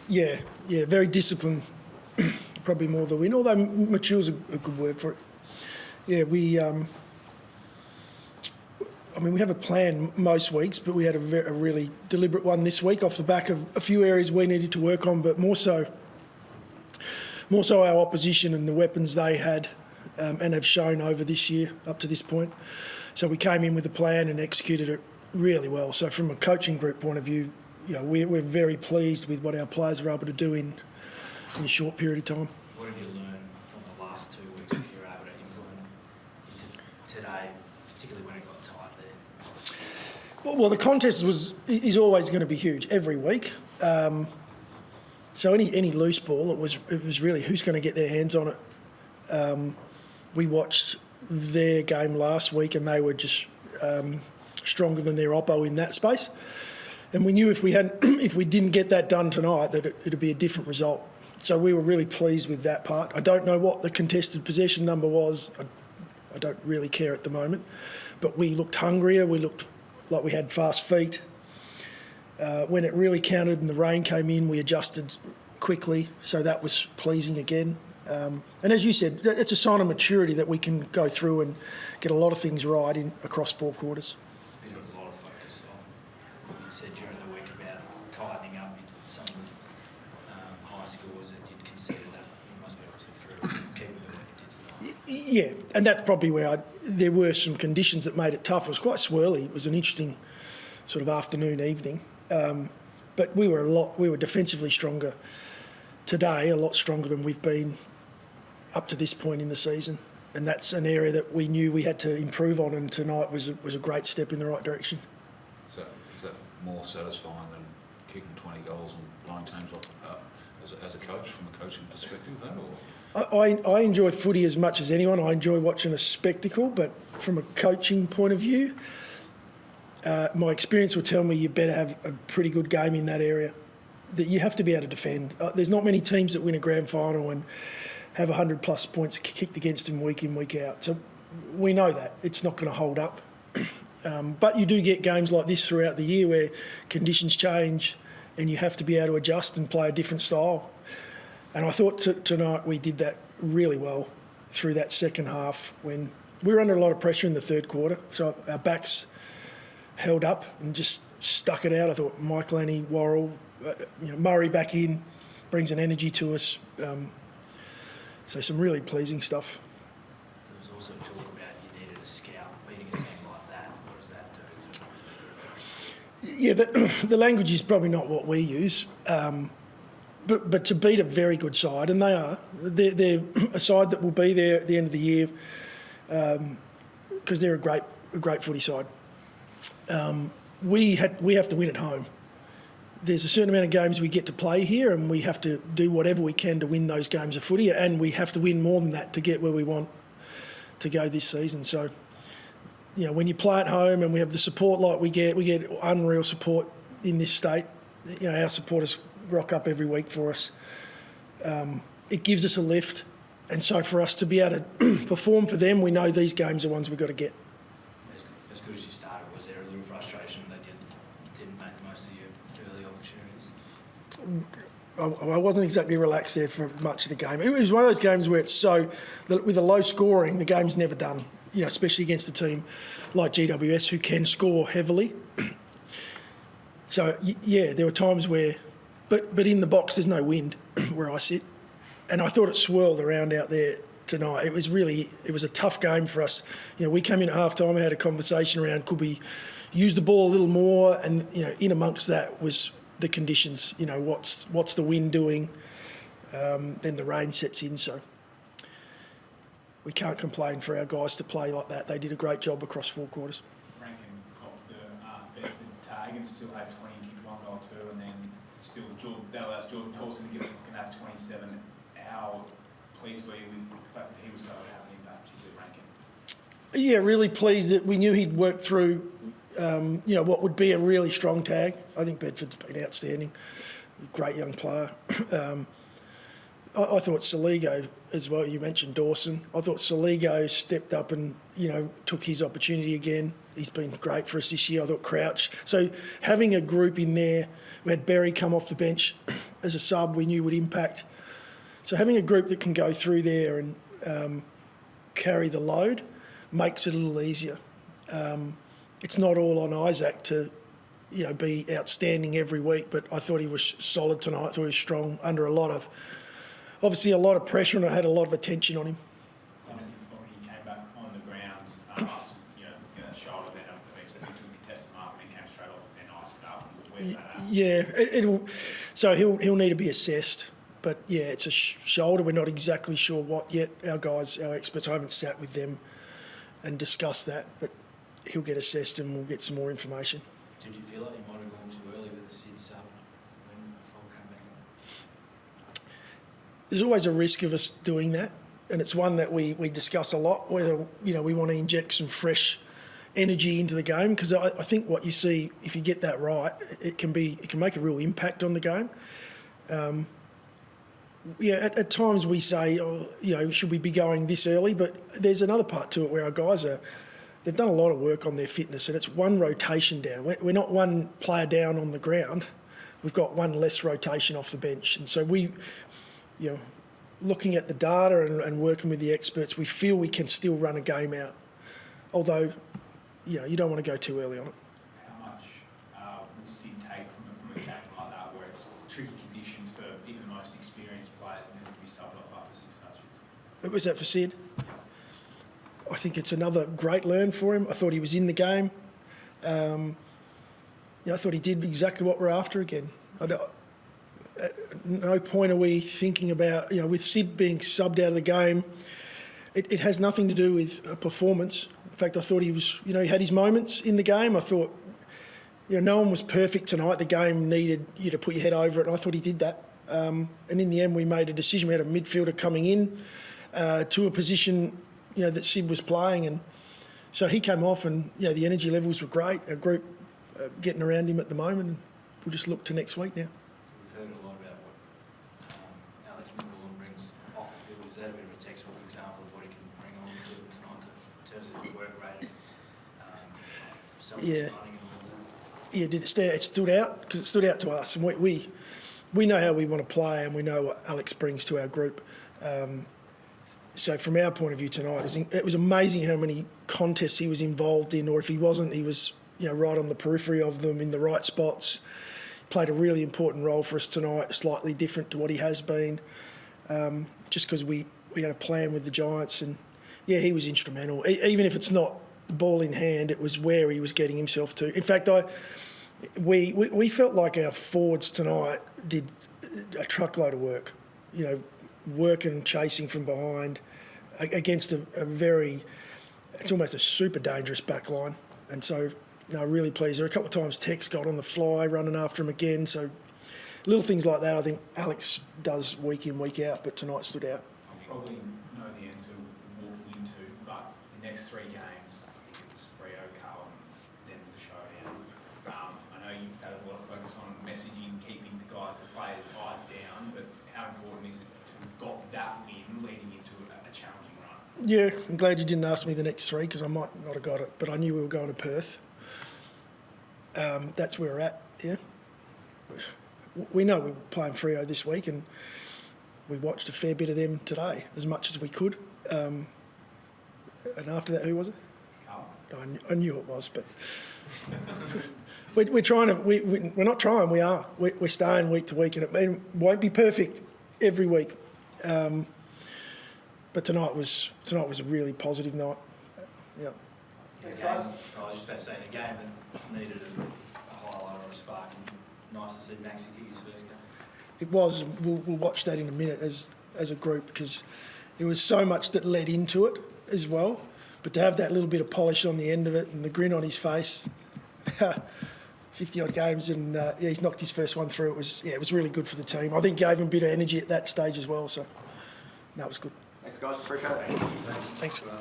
Yeah, very disciplined, probably more the win, although mature's a good word for it. Yeah, we have a plan most weeks, but we had a really deliberate one this week off the back of a few areas we needed to work on, but more so our opposition and the weapons they had and have shown over this year up to this point. So we came in with a plan and executed it really well. So from a coaching group point of view, we're very pleased with what our players are able to do in a short period of time. What have you learned from the last 2 weeks that you're able to implement into today, particularly when it got tight there? Well, the contest is always going to be huge every week. So any loose ball, it was really who's going to get their hands on it. We watched their game last week and they were just stronger than their oppo in that space. And we knew if we didn't get that done tonight, that it'd be a different result. So we were really pleased with that part. I don't know what the contested possession number was. I don't really care at the moment. But we looked hungrier. We looked like we had fast feet. When it really counted and the rain came in, we adjusted quickly. So that was pleasing again. And as you said, it's a sign of maturity that we can go through and get a lot of things right across 4 quarters. There's a lot of focus on what you said during the week about tightening up some high scores that you'd consider that you must be able to through keeping the way you did tonight. Yeah, and that's probably where there were some conditions that made it tough. It was quite swirly. It was an interesting sort of afternoon, evening. But we were defensively stronger today, a lot stronger than we've been up to this point in the season. And that's an area that we knew we had to improve on, and tonight was a great step in the right direction. So is that more satisfying than kicking 20 goals and blowing teams off as a coach, from a coaching perspective, though? I enjoy footy as much as anyone. I enjoy watching a spectacle, but from a coaching point of view, my experience will tell me you better have a pretty good game in that area, that you have to be able to defend. There's not many teams that win a grand final and have 100-plus points kicked against them week in, week out. So we know that. It's not going to hold up. But you do get games like this throughout the year where conditions change and you have to be able to adjust and play a different style. And I thought tonight we did that really well through that second half when we were under a lot of pressure in the third quarter. So our backs held up and just stuck it out. I thought Michael, Annie, Worrell, Murray back in, brings an energy to us. So some really pleasing stuff. There was also talk about you needed a scout beating a team like that. What does that do for Yeah, the language is probably not what we use, but to beat a very good side, and they are, they're a side that will be there at the end of the year because they're a great footy side. We have to win at home. There's a certain amount of games we get to play here, and we have to do whatever we can to win those games of footy, and we have to win more than that to get where we want to go this season. So, when you play at home and we have the support like we get unreal support in this state. Our supporters rock up every week for us. It gives us a lift, and so for us to be able to perform for them, we know these games are ones we've got to get. As good as you started, was there a little frustration that you didn't make the most of your early opportunities? I wasn't exactly relaxed there for much of the game. It was one of those games where with a low scoring, the game's never done, especially against a team like GWS who can score heavily. So, yeah, there were times where, but in the box there's no wind where I sit. And I thought it swirled around out there tonight. It was a tough game for us. We came in at half-time and had a conversation around could we use the ball a little more, and in amongst that was the conditions. What's the wind doing? Then the rain sets in, so we can't complain for our guys to play like that. They did a great job across 4 quarters. Rankin got the tag and still had 20 and kicked 1 goal too, and then still that allows Jordan Dawson to can have 27. How pleased were you with the fact that he was so having an impact, particularly Rankin? Yeah, really pleased that we knew he'd worked through, what would be a really strong tag. I think Bedford's been outstanding, great young player. I thought Saligo as well. You mentioned Dawson. I thought Saligo stepped up and took his opportunity again. He's been great for us this year. I thought Crouch. So having a group in there, we had Berry come off the bench as a sub we knew would impact. So having a group that can go through there and carry the load makes it a little easier. It's not all on Isaac to, be outstanding every week, but I thought he was solid tonight. I thought he was strong under a lot of pressure, and I had a lot of attention on him. Obviously, before he came back on the ground, shoulder, then I expected to contest the mark, and then came straight off and iced it up. Where's that at? Yeah, it'll. So he'll need to be assessed. But yeah, it's a shoulder. We're not exactly sure what yet. Our experts, I haven't sat with them and discussed that, but he'll get assessed and we'll get some more information. Did you feel like you might have gone too early with the Sid sub when Fogg came back on? There's always a risk of us doing that, and it's one that we discuss a lot, whether we want to inject some fresh energy into the game, because I think what you see, if you get that right, it can make a real impact on the game. At times we say, should we be going this early? But there's another part to it where our guys they've done a lot of work on their fitness, and it's one rotation down. We're not one player down on the ground. We've got one less rotation off the bench. And so looking at the data and working with the experts, we feel we can still run a game out. Although, you don't want to go too early on it. How much will Sid take from a game like that, where it's tricky conditions for even the most experienced players, and then to be subbed off after 6 touches? Was that for Sid? I think it's another great learn for him. I thought he was in the game. I thought he did exactly what we're after again. At no point are we thinking about, with Sid being subbed out of the game, it has nothing to do with a performance. In fact, I thought he was, he had his moments in the game. I thought, no one was perfect tonight. The game needed you to put your head over it, and I thought he did that. And in the end, we made a decision. We had a midfielder coming in to a position, that Sid was playing, and so he came off, and the energy levels were great. Our group getting around him at the moment, and we'll just look to next week now. We've heard a lot about what Alex Midfield brings off the field. Is that a bit of a textbook example of what he can bring on the field tonight in terms of his work rate, self-designing and all that? Yeah, did it stand? It stood out because it stood out to us, and we know how we want to play, and we know what Alex brings to our group. So from our point of view tonight, it was amazing how many contests he was involved in, or if he wasn't, he was right on the periphery of them in the right spots. Played a really important role for us tonight, slightly different to what he has been, just because we had a plan with the Giants, and he was instrumental. Even if it's not the ball in hand, it was where he was getting himself to. In fact, we felt like our forwards tonight did a truckload of work, working and chasing from behind against a very, it's almost a super dangerous back line. And so, really pleased. There were a couple of times Tex got on the fly, running after him again. So little things like that I think Alex does week in, week out, but tonight stood out. I'll probably know the answer walking into, but the next 3 games, I think it's Freo, Carlton, then the showdown. I know you've had a lot of focus on messaging, keeping the players' eyes down, but how important is it to have got that win leading into a challenging run? Yeah, I'm glad you didn't ask me the next 3 because I might not have got it, but I knew we were going to Perth. That's where we're at, yeah. We know we're playing Freo this week, and we watched a fair bit of them today, as much as we could. And after that, who was it? Carlton. I knew it was, but we're trying to. We're not trying. We are. We're staying week to week, and it won't be perfect every week. But tonight was a really positive night. Yeah. I was just about to say, in a game that needed a highlight or a spark, and nice to see Maxi kick his first game. It was. We'll watch that in a minute as a group, because there was so much that led into it as well. But to have that little bit of polish on the end of it and the grin on his face, 50-odd games, and he's knocked his first one through. It was really good for the team. I think gave him a bit of energy at that stage as well. So that was good. Thanks, guys. Appreciate it. Thanks. Well,